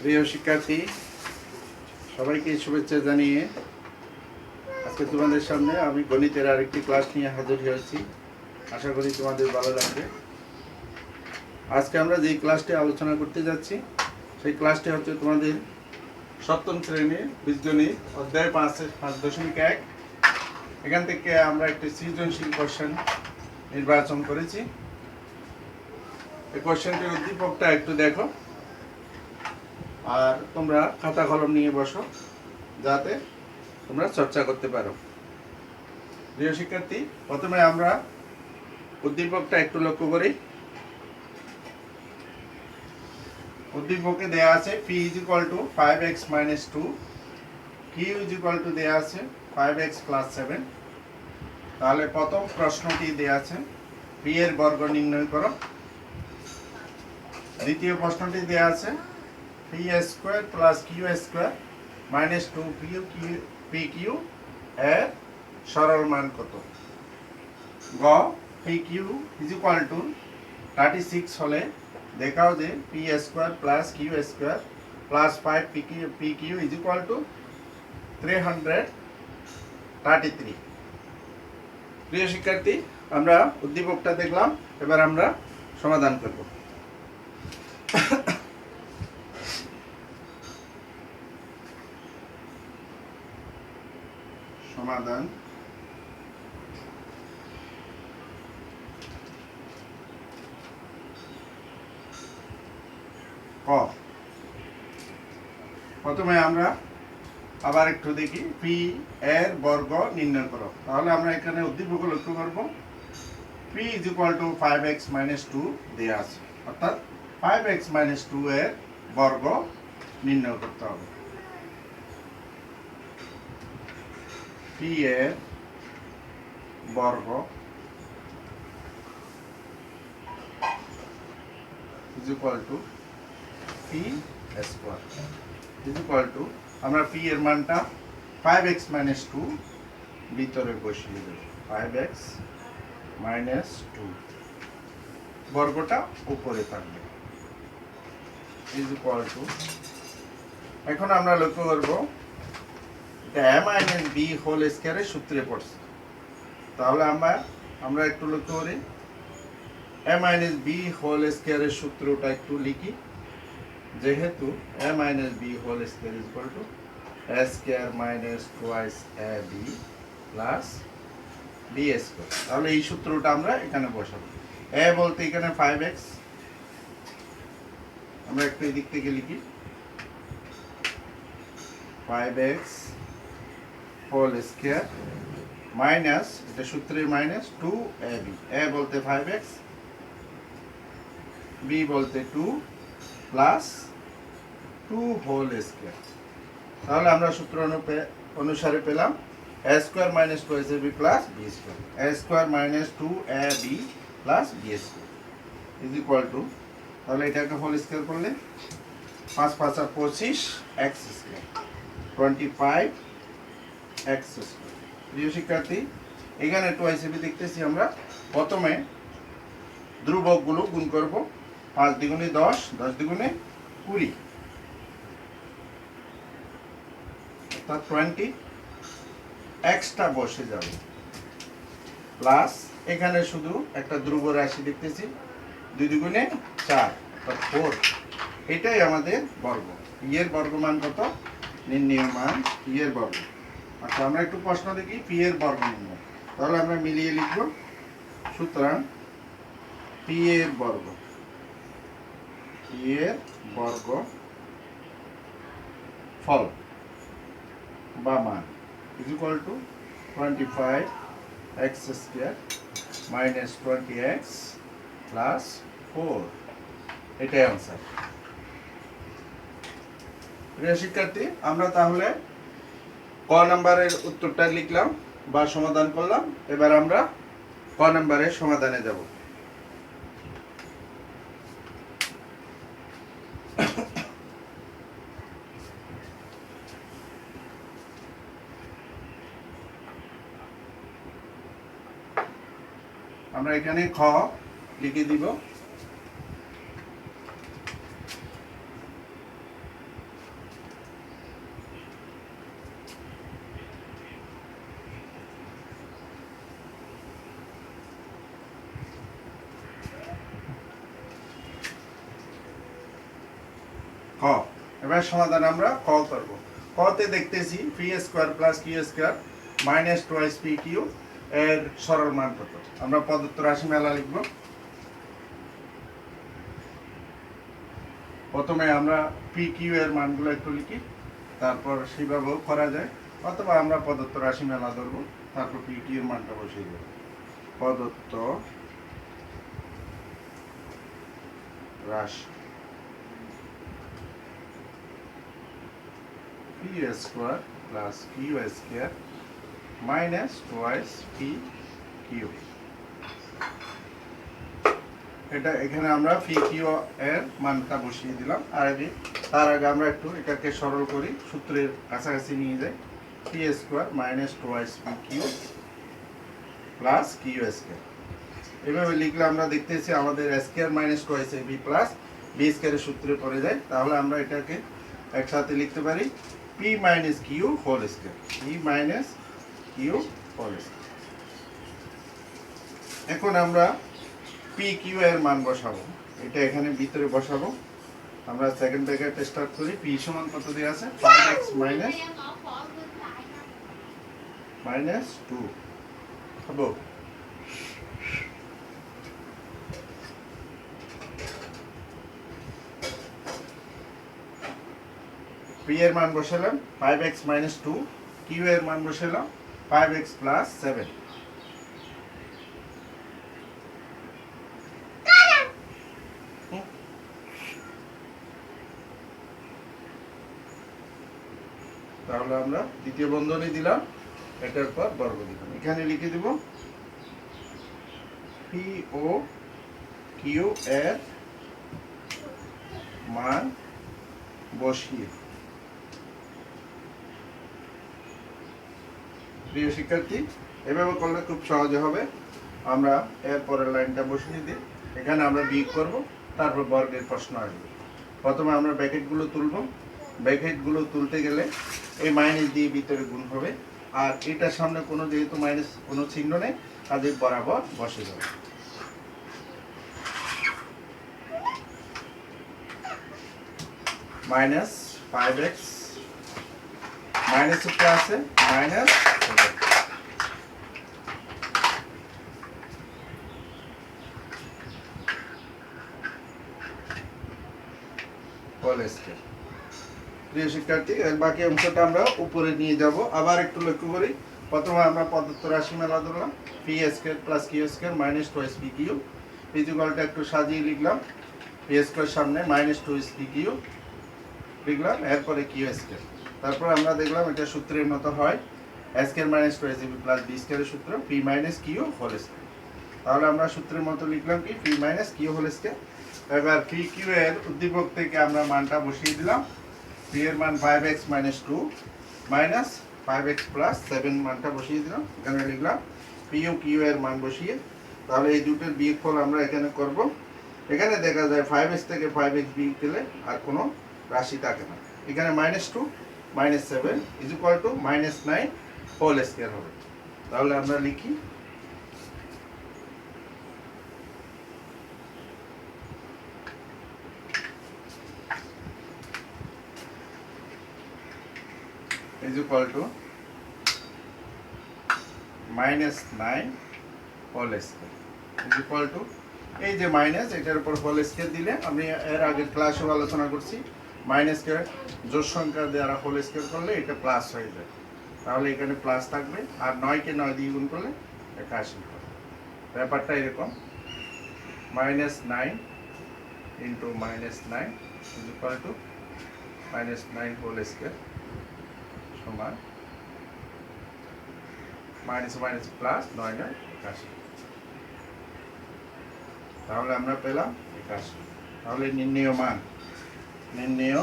প্রিয় শিক্ষার্থী, সবাইকে শুভেচ্ছা জানিয়ে আজকে তোমাদের সামনে আমি গণিতের আরেকটি ক্লাস নিয়ে হাজির হয়েছি। আশা করি তোমাদের ভালো লাগবে। আজকে আমরা যে ক্লাসটি আলোচনা করতে যাচ্ছি সেই ক্লাসটি হচ্ছে তোমাদের সপ্তম শ্রেণীর বীজগণিত অধ্যায় 5.1। এখান থেকে আমরা একটি সৃজনশীল কোশ্চেন নির্বাচন করেছি। এই কোশ্চেনটির উদ্দীপকটা একটু দেখো, আর তোমরা খাতা কলম নিয়ে বসো যাতে তোমরা চর্চা করতে পারো। প্রিয় শিক্ষার্থী, প্রথমে আমরা উদ্দীপকটা একটু লক্ষ্য করি। উদ্দীপকে দেয়া আছে p = 5x - 2, q = দেয়া আছে 5x + 7। তাহলে প্রথম প্রশ্নটি দেয়া আছে p এর বর্গ নির্ণয় করো। দ্বিতীয় প্রশ্নটি দেয়া আছে p² + q² - 2pq এর সরল মান কত। গ pq = 36 হলে দেখাও যে p² + q² + 5pq = 333। প্রিয় শিক্ষার্থী, আমরা উদ্দীপকটা দেখলাম, এবার আমরা সমাধান করব। সমাধান ক। প্রথমে আমরা আবার একটু দেখি p এর বর্গ নির্ণয় করো। তাহলে আমরা এখানে উদ্দীপক লক্ষ্য করব p = 5x - 2 দেয়া আছে, অর্থাৎ 5x - 2 এর বর্গ নির্ণয় করতে হবে। p এর বর্গ = p², আমরা p এর মানটা 5x - 2 ভিতরে বসিয়ে দেব। 5x - 2 বর্গটা উপরে থাকবে = এখন আমরা লক্ষ্য করব এটা a - b হোল স্কয়ারের সূত্রে পড়ছে। তাহলে আমরা একটু লক্ষ্য করি a - b হোল স্কয়ারের সূত্রটা একটু লিখি। যেহেতু a - b whole square = a² - 2ab + b²। তাহলে এই সূত্রটা আমরা এখানে বসাবো। a বলতে এখানে 5x, আমরা একটু এদিক থেকে লিখি 5x হোল স্কয়ার মাইনাস, এটা সূত্রের মাইনাস 2ab। a বলতে 5x, b বলতে 2 প্লাস 2 হোল স্কয়ার। তাহলে আমরা সূত্র অনুসারে পেলাম a² - 2ab + b², a² - 2ab + b² তাহলে এটাকে হোল স্কয়ার করলে 5 × 5 = 25 x², 25x²। প্রিয় শিক্ষার্থী, এখানে 2ab দেখতেছি আমরা। প্রথমে ধ্রুবকগুলো গুণ করব। 5 × 10, 10 × 20, অর্থাৎ 20। এক্সটা বসে যাবে প্লাস এখানে শুধু একটা ধ্রুব রাশি দেখতেছি 2 × 4, অর্থাৎ 4। এটাই আমাদের বর্গ। p এর বর্গমান কত নির্ণয় মান p এর বর্গ। আচ্ছা, আমরা একটু প্রশ্ন দেখি p এর বর্গ নির্ণয়। তাহলে আমরা মিলিয়ে লিখব। সুতরাং p এর বর্গ ফল বা মান = 25x² - 20x + 4। এটাই आंसर। প্রিয় শিক্ষার্থী, আমরা তাহলে ক নাম্বারের উত্তরটা লিখলাম বা সমাধান করলাম। এবার আমরা ক নাম্বারের সমাধানে যাব। আমরা এখানে খ লিখে দিব। এবার সমাধান আমরা ক করব। কতে দেখতেছি P square plus Q square minus twice P Q এর সরল মান কত। আমরা প্রদত্ত রাশি মেলা লিখব। প্রথমে আমরা পি কিউ এর মানগুলো একটু লিখি, তারপর সেভাবেও করা যায়, অথবা আমরা প্রদত্ত রাশি মেলা ধরবো, তারপর পি কিউ এর মানটা বসিয়ে দেবো। প্রদত্ত রাশি P square plus Q square minus twice P Q. এটা এখানে আমরা পি কিউ এর মানটা বসিয়ে দিলাম। তার আগে আমরা একটু এটাকে সরল করি, সূত্রের কাছাকাছি নিয়ে যাই। P square minus twice P Q plus Q square. এভাবে লিখলে আমরা দেখতেছি আমাদের square minus twice A B plus B স্কোয়ারের সূত্রে পড়ে যায়। তাহলে আমরা এটাকে একসাথে লিখতে পারি P minus Q whole square, P minus Q whole square. এখন আমরা পি কিউ এর মান বসাবো, এটা এখানে ভিতরে বসাবো। আমরা সেকেন্ড ব্র্যাকেট স্টার্ট করি। পি সমান কত দেওয়া আছে? 5x মাইনাস 2 হবো। পি এর মান বসালাম 5x মাইনাস 2, কিউ এর মান বসালাম 5x প্লাস 7। তাহলে আমরা দ্বিতীয় বন্ধনী দিলাম, এটার পর বর্গ দিলাম। এখানে লিখে দিব পি ও কিউ এর মান বসিয়ে। প্রিয় শিক্ষার্থী, এভাবে করলে খুব সহজে হবে। আমরা এর পরের লাইনটা বসিয়ে দিই। এখানে আমরা বিয়োগ করব, তারপর বর্গের প্রশ্ন আসবে। প্রথমে আমরা ব্র্যাকেটগুলো তুলব। ব্র্যাকেটগুলো তুলতে গেলে এই মাইনাস দিয়ে ভিতরে গুণ হবে, আর এটার সামনে কোনো যেহেতু মাইনাস কোনো চিহ্ন নেই, কাজে বরাবর বসে যাবে। মাইনাস 5x মাইনাস একটা আছে মাইনাস হোল স্কয়ার। প্রিয় শিক্ষার্থী, এর বাকি অংশটা আমরা উপরে নিয়ে যাব। আবার একটু লক্ষ্য করি। প্রথমে আমরা প্রদত্ত রাশি মেলা ধরলাম, P square plus Q square minus twice P Q. ইকুয়ালটা একটু সাজিয়ে লিখলাম, পি স্কয়ার সামনে মাইনাস টোয়াইস পি কিউ লিখলাম, এরপরে কিউ স্কয়ার। তারপর আমরা দেখলাম এটা সূত্রের মতো হয়, square minus twice B plus B স্কয়ারের সূত্র P minus Q whole square. তাহলে আমরা সূত্রের মতো লিখলাম কি P minus Q whole square. এবার পি কিউ এর উদ্দীপক থেকে আমরা মানটা বসিয়ে দিলাম। পি এর মান 5x minus 2 minus 5x plus 7 মানটা বসিয়ে দিলাম। এখানে লিখলাম পি ও কিউ এর মান বসিয়ে। তাহলে এই দুটোর বিয়োগফল আমরা এখানে করব। এখানে দেখা যায় 5x থেকে 5x বিয়োগ দিলে আর কোনো রাশি থাকে না। এখানে -2 -7 is equal to -9 whole square হবে। তাহলে আমরা লিখি is equal to -9 whole square is equal to এই যে মাইনাস, এটার উপর হোল স্কয়ার দিলে, আমি এর আগের ক্লাসেও আলোচনা করছি, মাইনাস কে জোড় সংখ্যা দ্বারা হোল স্কয়ার করলে এটা প্লাস হয়ে যায়। তাহলে এখানে প্লাস থাকবে, আর 9 কে 9 দিয়ে গুণ করলে 81 হবে। ব্যাপারটা এরকম, -9 into -9 is equal to -9 whole square সমান মাইনাস মাইনাস প্লাস 9 81। তাহলে আমরা পেলাম 81। তাহলে নির্ণেয় মান, নির্ণেয়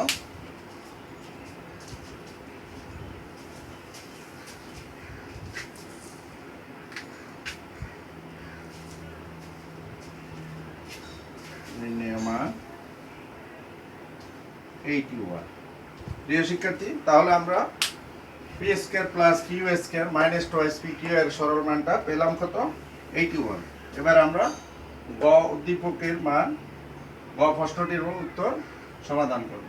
মান 81। প্রিয় শিক্ষার্থী, তাহলে আমরা P square plus Q square minus twice P Q এর সরল মানটা পেলাম কত? 81। এবার আমরা গ উদ্দীপকের মান, গ প্রশ্নটির উত্তর সমাধান করব।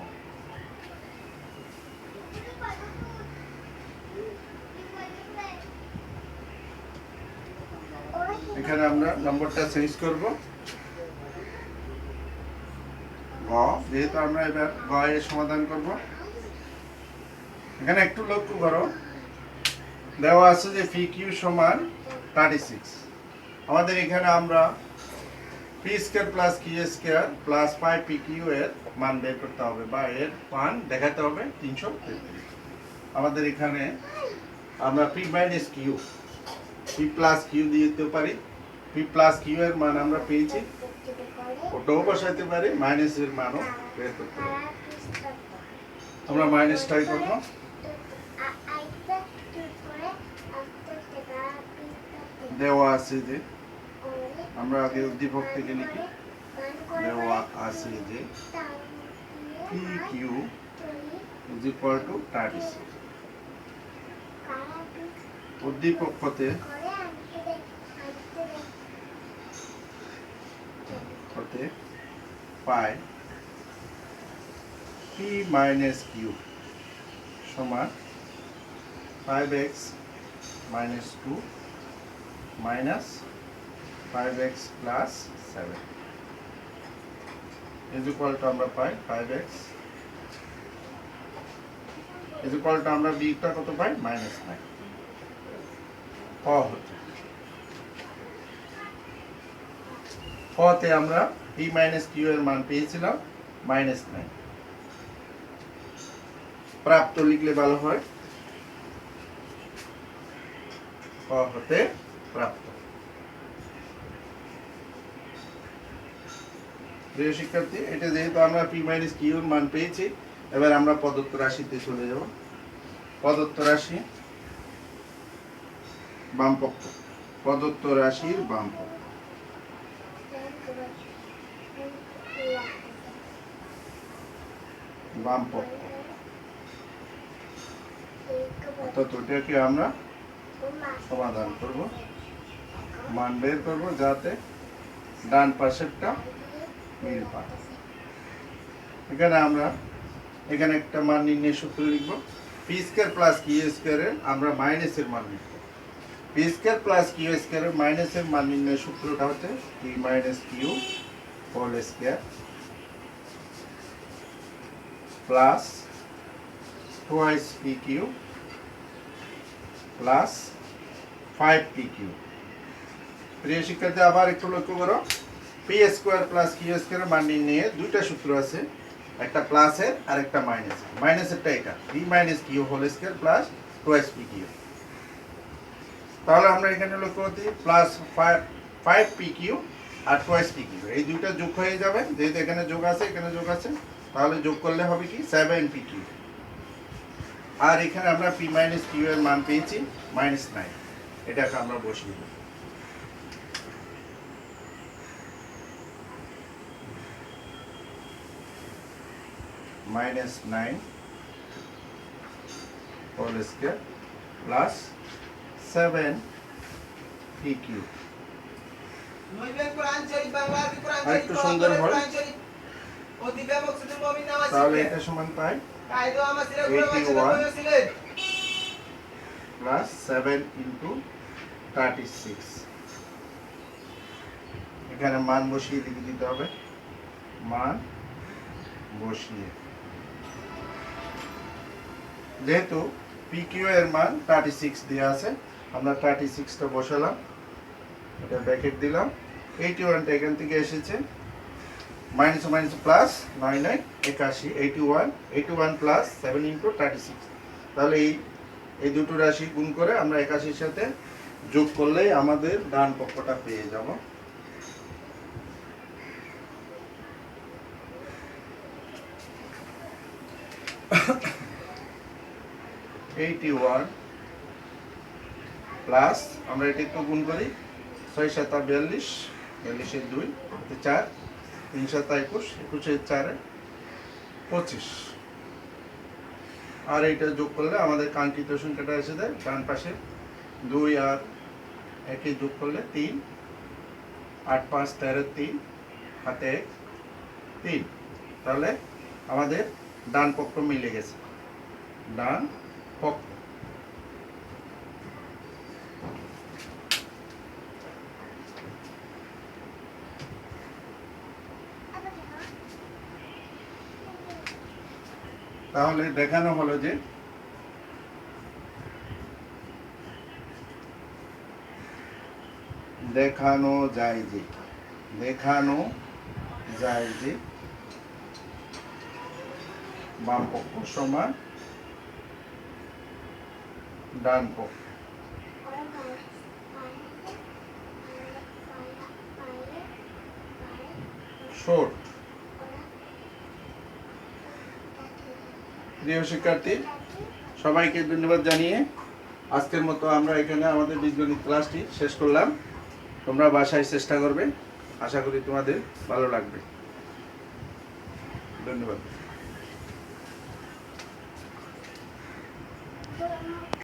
এখানে আমরা নম্বরটা চেঞ্জ করব গ, যেহেতু আমরা এবার গ এর সমাধান করব। এখানে একটু লক্ষ্য করো, দেওয়া আছে যে পি কিউ সমান 36। আমাদের এখানে আমরা P square plus Q square plus 5 P Q এর মান বের করতে হবে, বা এর মান দেখাতে হবে 333। আমাদের এখানে আমরা P minus Q, P plus Q দিতে পারি। পি প্লাস কিউ এর মান আমরা পেয়েছি, ওটাও বসাইতে পারি, মাইনাস এর মানও বের করতে পারি। আমরা মাইনাসটাই করব। দেওয়া আছে যে, আমরা আগে উদ্দীপক থেকে লিখি, দেওয়া আছে যে P Q is equal to 36। উদ্দীপক হতে পাই পি মাইনাস কিউ সমান 5x minus 2 minus 5x plus 7 is equal to আমরা পাই 5x is equal to আমরা বিটা কত পাই -9। ক হতে কতে আমরা p minus q এর মান পেয়েছিলাম -9। প্রাপ্ত লিখলে ভালো হয়, ক হতে প্রাপ্ত। প্রিয় শিক্ষার্থী, এটা যেহেতু আমরা p মাইনাস q এর মান পেয়েছি, এবার আমরা প্রদত্ত রাশিতে চলে যাব। প্রদত্ত রাশি বামপক্ষ, প্রদত্ত রাশির বামপক্ষ। বামপক্ষ অর্থাৎ ওটাকে আমরা সমাধান করব, মান বের করব যাতে ডান পাশেরটা মিল পায়। এখানে আমরা এখানে একটা মান নির্ণয় সূত্র লিখব। পি স্কয়ার প্লাস কিউ স্কয়ারের আমরা মাইনাসের মান লিখব। পি স্কয়ার প্লাস কিউ স্কয়ারের মাইনাসের মান নির্ণয় সূত্রটা হচ্ছে P minus Q whole square plus twice P Q plus 5pq। প্রিয় শিক্ষার্থী, আবার একটু লক্ষ্য করো, পি স্কয়ার প্লাস কিউ স্কয়ারের মান নির্ণয়ে দুইটা সূত্র আছে, একটা প্লাসের আর একটা মাইনাসের। মাইনাসেরটা এটা P minus Q whole square plus twice P Q. তাহলে আমরা এখানে লক্ষ্য করতে প্লাস 5pq আর টুয়াইস পি কিউ, এই দুইটা যোগ হয়ে যাবে, যেহেতু এখানে যোগ আছে এখানে যোগ আছে, তাহলে যোগ করলে হবে কি 7pq। আর এখানে আমরা পি মাইনাস কিউ এর মান পেয়েছি -9, এটাকে আমরা বসিয়ে দেব। -9 হোল স্কয়ার প্লাস 7pq। আরেকটু সুন্দর হয়, তাহলে এটা সমান পাই 81 প্লাস 7 ইন্টু 36। এখানে মান বসিয়ে দিতে হবে, মান বসিয়ে, যেহেতু PQ এর মান 36 দেওয়া আছে, আমরা 36টা বসালাম, এটা ব্র্যাকেট দিলাম। 81টা এখান থেকে এসেছে, minus minus plus 9 9 81, 81 plus 7 into 36। তাহলে এই দুটো রাশি গুণ করে আমরা 81-র সাথে যোগ করলেই আমাদের ডান পক্ষটা পেয়ে যাব। প্লাস আমরা এটা একটু গুণ করি, 6 7 42, 42 এর 2 4, 3 7 21, 21 এর 4 25। আর এইটা যোগ করলে আমাদের কাঙ্ক্ষিত সংখ্যাটা এসে যায় ডান পাশে। 2 আর 1 যোগ করলে 3, 8 5 13 3, হাতে 1 3। তাহলে আমাদের ডান পক্ষ মিলে গেছে, ডান পক্ষ। তাহলে দেখানো হলো যে দেখানো যায় যে দেখানো যায় যে বাম পক্ষ সমান ডান পক্ষ। শর্ট। প্রিয় শিক্ষার্থী, সবাইকে ধন্যবাদ জানিয়ে আজকের মতো আমরা এখানে আমাদের বীজগণিত ক্লাসটি শেষ করলাম। তোমরা বাসায় চেষ্টা করবে, আশা করি তোমাদের ভালো লাগবে। ধন্যবাদ।